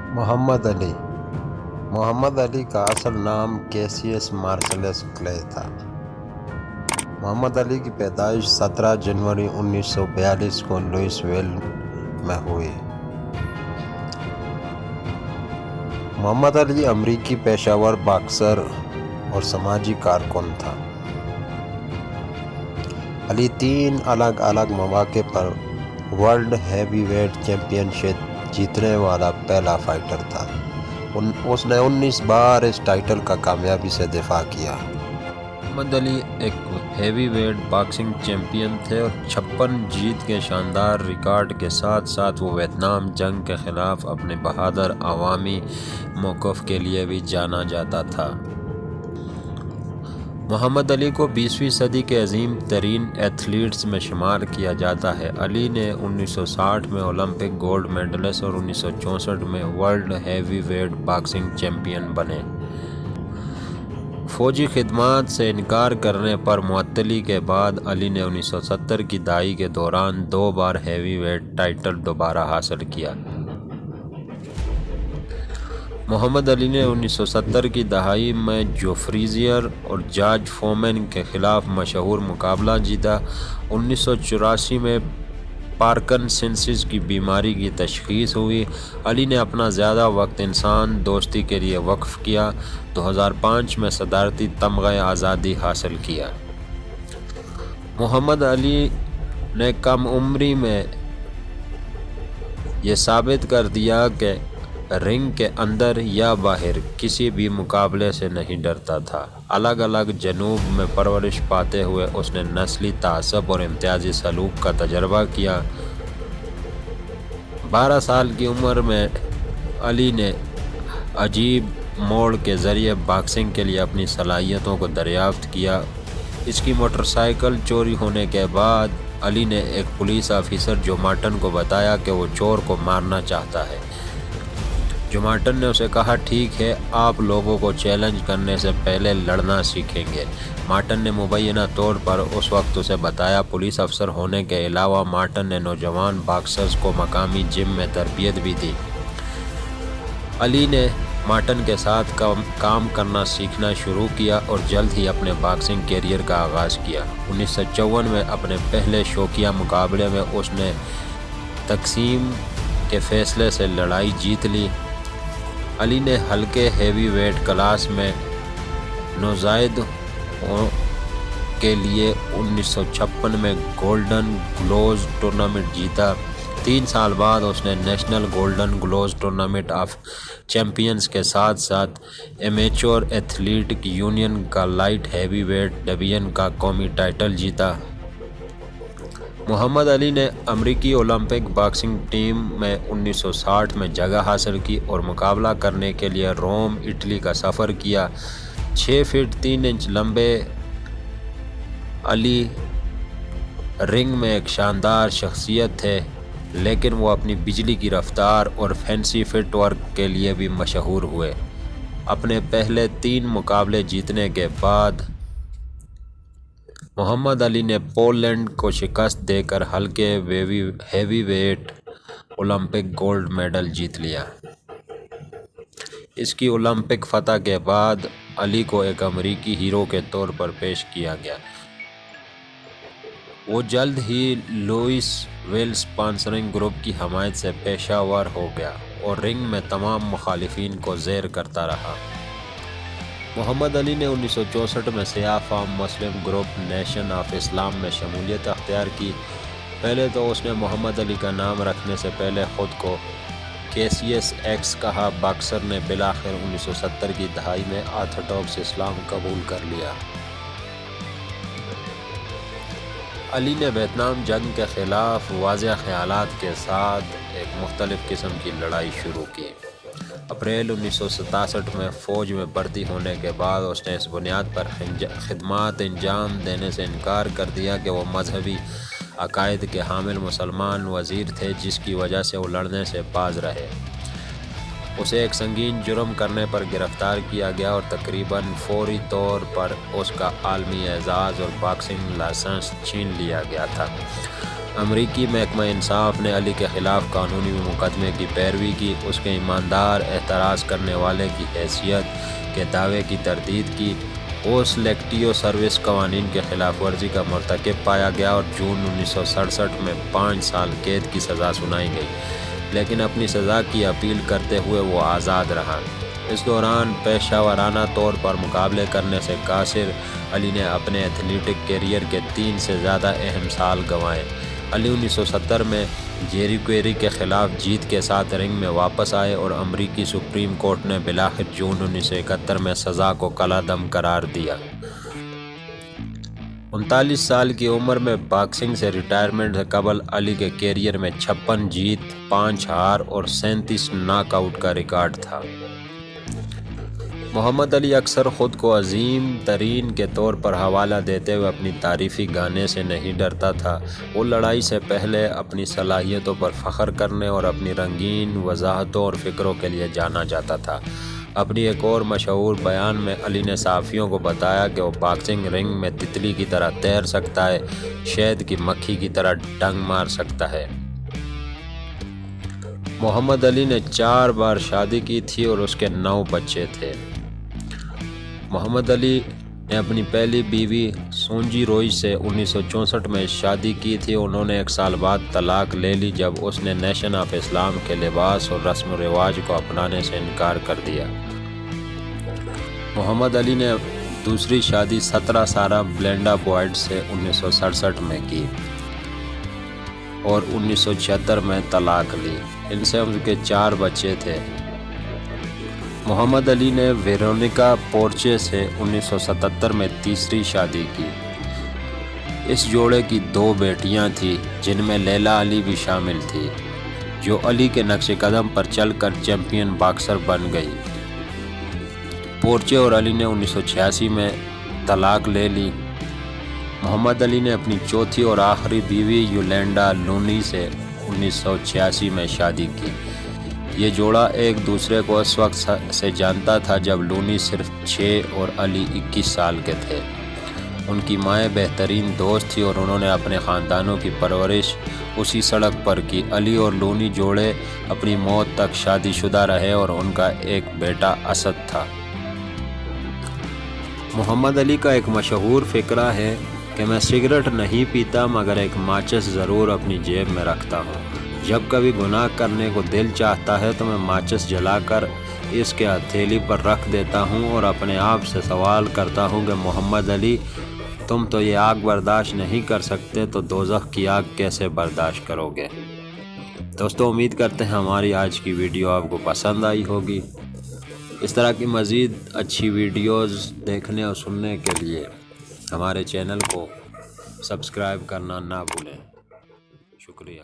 محمد علی محمد علی کا اصل نام کیسیس مارسلس کلے تھا۔ محمد علی کی پیدائش 17 جنوری 1942 کو لوئس ویل میں ہوئی۔ محمد علی امریکی پیشہ ور باکسر اور سماجی کارکن تھا۔ علی 3 الگ الگ مواقع پر ورلڈ ہیوی ویٹ چیمپئن شپ جیتنے والا پہلا فائٹر تھا۔ اس نے 19 بار اس ٹائٹل کا کامیابی سے دفاع کیا۔ محمد علی ایک ہیوی ویٹ باکسنگ چیمپئن تھے اور 56 جیت کے شاندار ریکارڈ کے ساتھ ساتھ وہ ویتنام جنگ کے خلاف اپنے بہادر عوامی موقف کے لیے بھی جانا جاتا تھا۔ محمد علی کو 20ویں صدی کے عظیم ترین ایتھلیٹس میں شمار کیا جاتا ہے۔ علی نے 1960 میں اولمپک گولڈ میڈلسٹ اور 1964 میں world heavyweight boxing champion بنے۔ فوجی خدمات سے انکار کرنے پر معطلی کے بعد علی نے 1970 کی دہائی کے دوران 2 بار ہیوی ویٹ ٹائٹل دوبارہ حاصل کیا۔ محمد علی نے 1970 کی دہائی میں جو فریزیر اور جارج فورمن کے خلاف مشہور مقابلہ جیتا۔ 1984 میں پارکنسنسز کی بیماری کی تشخیص ہوئی۔ علی نے اپنا زیادہ وقت انسان دوستی کے لیے وقف کیا۔ 2005 میں صدارتی تمغہ آزادی حاصل کیا۔ محمد علی نے کم عمری میں یہ ثابت کر دیا کہ رنگ کے اندر یا باہر کسی بھی مقابلے سے نہیں ڈرتا تھا۔ الگ الگ جنوب میں پرورش پاتے ہوئے اس نے نسلی تعصب اور امتیازی سلوک کا تجربہ کیا۔ 12 سال کی عمر میں علی نے عجیب موڑ کے ذریعے باکسنگ کے لیے اپنی صلاحیتوں کو دریافت کیا۔ اس کی موٹر سائیکل چوری ہونے کے بعد علی نے ایک پولیس آفیسر جو مارٹن کو بتایا کہ وہ چور کو مارنا چاہتا ہے۔ جو مارٹن نے اسے کہا ٹھیک ہے، آپ لوگوں کو چیلنج کرنے سے پہلے لڑنا سیکھیں گے۔ مارٹن نے مبینہ طور پر اس وقت اسے بتایا۔ پولیس افسر ہونے کے علاوہ مارٹن نے نوجوان باکسرز کو مقامی جم میں تربیت بھی دی۔ علی نے مارٹن کے ساتھ کام کرنا سیکھنا شروع کیا اور جلد ہی اپنے باکسنگ کیریئر کا آغاز کیا۔ 1954 میں اپنے پہلے شوکیہ مقابلے میں اس نے تقسیم کے فیصلے سے لڑائی جیت لی۔ علی نے ہلکے ہیوی ویٹ کلاس میں نوزائیدہوں کے لیے 1956 میں گولڈن گلوز ٹورنامنٹ جیتا۔ 3 سال بعد اس نے national golden gloves tournament of champions کے ساتھ ساتھ ایمیچور ایتھلیٹک یونین کا لائٹ ہیوی ویٹ ڈویژن کا قومی ٹائٹل جیتا۔ محمد علی نے امریکی اولمپک باکسنگ ٹیم میں 1960 میں جگہ حاصل کی اور مقابلہ کرنے کے لیے روم، اٹلی کا سفر کیا۔ 6 فٹ 3 انچ لمبے علی رنگ میں ایک شاندار شخصیت تھے، لیکن وہ اپنی بجلی کی رفتار اور فینسی فٹ ورک کے لیے بھی مشہور ہوئے۔ اپنے پہلے 3 مقابلے جیتنے کے بعد محمد علی نے پولینڈ کو شکست دے کر ہلکے heavyweight Olympic gold medal جیت لیا۔ اس کی اولمپک فتح کے بعد علی کو ایک امریکی ہیرو کے طور پر پیش کیا گیا۔ وہ جلد ہی لوئس ویل اسپانسرنگ گروپ کی حمایت سے پیشہ ور ہو گیا اور رنگ میں تمام مخالفین کو زیر کرتا رہا۔ محمد علی نے 1964 میں سیاہ فام مسلم گروپ نیشن آف اسلام میں شمولیت اختیار کی۔ پہلے تو اس نے محمد علی کا نام رکھنے سے پہلے خود کو کیسیس ایکس کہا۔ باکسر نے بالآخر 1970 کی دہائی میں آرتھوڈاکس اسلام قبول کر لیا۔ علی نے ویتنام جنگ کے خلاف واضح خیالات کے ساتھ ایک مختلف قسم کی لڑائی شروع کی۔ اپریل 1967 میں فوج میں بھرتی ہونے کے بعد اس نے اس بنیاد پر خدمات انجام دینے سے انکار کر دیا کہ وہ مذہبی عقائد کے حامل مسلمان وزیر تھے، جس کی وجہ سے وہ لڑنے سے باز رہے۔ اسے ایک سنگین جرم کرنے پر گرفتار کیا گیا اور تقریباً فوری طور پر اس کا عالمی اعزاز اور باکسنگ لائسنس چھین لیا گیا تھا۔ امریکی محکمہ انصاف نے علی کے خلاف قانونی مقدمے کی پیروی کی، اس کے ایماندار اعتراض کرنے والے کی حیثیت کے دعوے کی تردید کی۔ وہ سلیکٹیو سروس قوانین کی خلاف ورزی کا مرتکب پایا گیا اور جون 1967 میں 5 سال قید کی سزا سنائی گئی، لیکن اپنی سزا کی اپیل کرتے ہوئے وہ آزاد رہا۔ اس دوران پیشہ ورانہ طور پر مقابلے کرنے سے قاصر علی نے اپنے ایتھلیٹک کیریئر کے 3 سے زیادہ اہم سال گنوائے۔ علی 1970 میں جیری کویری کے خلاف جیت کے ساتھ رنگ میں واپس آئے اور امریکی سپریم کورٹ نے بالآخر جون 1971 میں سزا کو کالعدم قرار دیا۔ 39 سال کی عمر میں باکسنگ سے ریٹائرمنٹ سے قبل علی کے کیریئر میں 56 جیت، 5 ہار اور 37 ناک آؤٹ کا ریکارڈ تھا۔ محمد علی اکثر خود کو عظیم ترین کے طور پر حوالہ دیتے ہوئے اپنی تعریفی گانے سے نہیں ڈرتا تھا۔ وہ لڑائی سے پہلے اپنی صلاحیتوں پر فخر کرنے اور اپنی رنگین وضاحتوں اور فکروں کے لیے جانا جاتا تھا۔ اپنی ایک اور مشہور بیان میں علی نے صحافیوں کو بتایا کہ وہ باکسنگ رنگ میں تتلی کی طرح تیر سکتا ہے، شہد کی مکھی کی طرح ڈنگ مار سکتا ہے۔ محمد علی نے 4 بار شادی کی تھی اور اس کے 9 بچے تھے۔ محمد علی نے اپنی پہلی بیوی سونجی روئی سے 1964 میں شادی کی تھی۔ انہوں نے 1 سال بعد طلاق لے لی جب اس نے نیشن آف اسلام کے لباس اور رسم و رواج کو اپنانے سے انکار کر دیا۔ محمد علی نے دوسری شادی 17 سالہ بلینڈا بوائڈ سے 1967 میں کی اور 1976 میں طلاق لی۔ ان سے ان کے 4 بچے تھے۔ محمد علی نے ویرونیکا پورچے سے 1977 میں تیسری شادی کی۔ اس جوڑے کی 2 بیٹیاں تھیں جن میں لیلا علی بھی شامل تھی، جو علی کے نقش قدم پر چل کر چیمپئن باکسر بن گئی۔ پورچے اور علی نے 1986 میں طلاق لے لی۔ محمد علی نے اپنی چوتھی اور آخری بیوی یولینڈا لونی سے 1986 میں شادی کی۔ یہ جوڑا ایک دوسرے کو اس وقت سے جانتا تھا جب لونی صرف 6 اور علی 21 سال کے تھے۔ ان کی مائیں بہترین دوست تھی اور انہوں نے اپنے خاندانوں کی پرورش اسی سڑک پر کی۔ علی اور لونی جوڑے اپنی موت تک شادی شدہ رہے اور ان کا ایک بیٹا اسد تھا۔ محمد علی کا ایک مشہور فقرہ ہے کہ میں سگریٹ نہیں پیتا مگر ایک ماچس ضرور اپنی جیب میں رکھتا ہوں۔ جب کبھی گناہ کرنے کو دل چاہتا ہے تو میں ماچس جلا کر اس کے ہتھیلی پر رکھ دیتا ہوں اور اپنے آپ سے سوال کرتا ہوں کہ محمد علی، تم تو یہ آگ برداشت نہیں کر سکتے تو دوزخ کی آگ کیسے برداشت کرو گے؟ دوستو، امید کرتے ہیں ہماری آج کی ویڈیو آپ کو پسند آئی ہوگی۔ اس طرح کی مزید اچھی ویڈیوز دیکھنے اور سننے کے لیے ہمارے چینل کو سبسکرائب کرنا نہ بھولیں۔ شکریہ۔